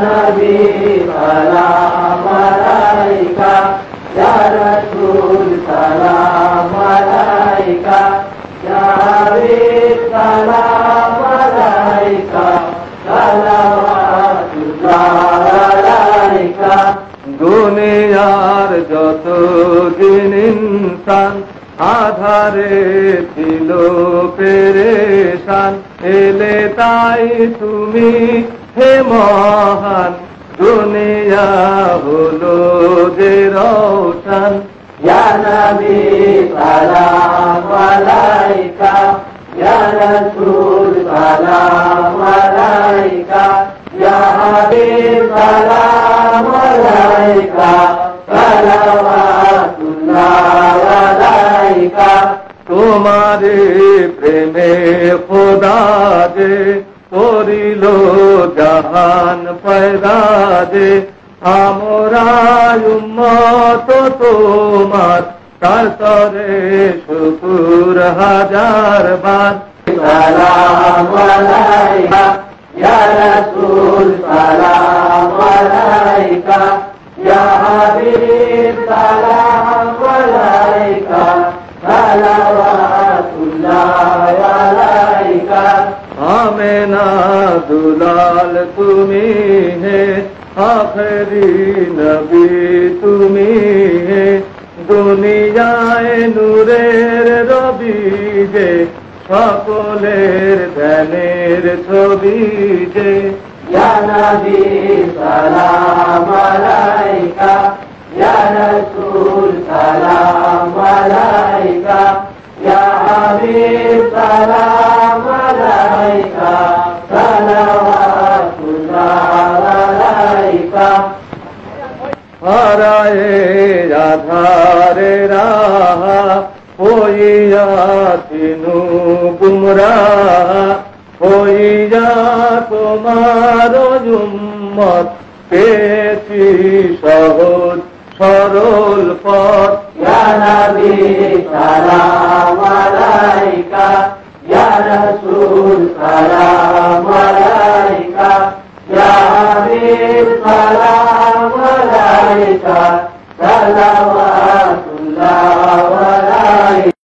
নবী সালাম আলাইকা, ইয়া রাসূল সালাম আলাইকা, ইয়া হাবিব সালাম আলাইকা, সালাওয়াতুল্লাহ আলাইকা। দুনিয়ার যত দিন ইনসান আধারে ছিল পেরেশান, এলে তাই তুমি হে মহান, দুনিয়া হলো যে রওশন। ইয়া নবী সালাম আলাইকা, ইয়া রাসূল সালাম আলাইকা, ইয়া হাবিব সালাম আলাইকা, সালাওয়াতুল্লাহ আলাইকা। তোমারে প্রেমে খোদা যে করিল জাহান পয়দা যে, আমরা উম্মত তোমার তার তরে শুকুর হাজার বার। সালাম আলাইকা, ইয়া রাসূল সালাম আলাইকা, ইয়া হাবিব সালাম আলাইকা, সালাওয়াতুল্লাহ আলাইকা। আমেনা দুলাল তুমি হে, আখরি নবী তুমি হে, দুনিয়ায় নূরের রবি যে, সকলের ধ্যানের ছবি যে। ইয়া নবী সালাম আলাইকা, ইয়া রাসূল সালাম আলাইকা, ইয়া হাবিব সালাম আলাইকা, সালাওয়াতুল্লাহ আলাইকা। হারায়ে আধারে রাহা হইয়া তিনু গুমরাহ, হইয়া তোমার উম্মত পেয়েছি সহজ সরল পথ। ইয়া নবী সালাম আলাইকা, ইয়া রাসূল সালাম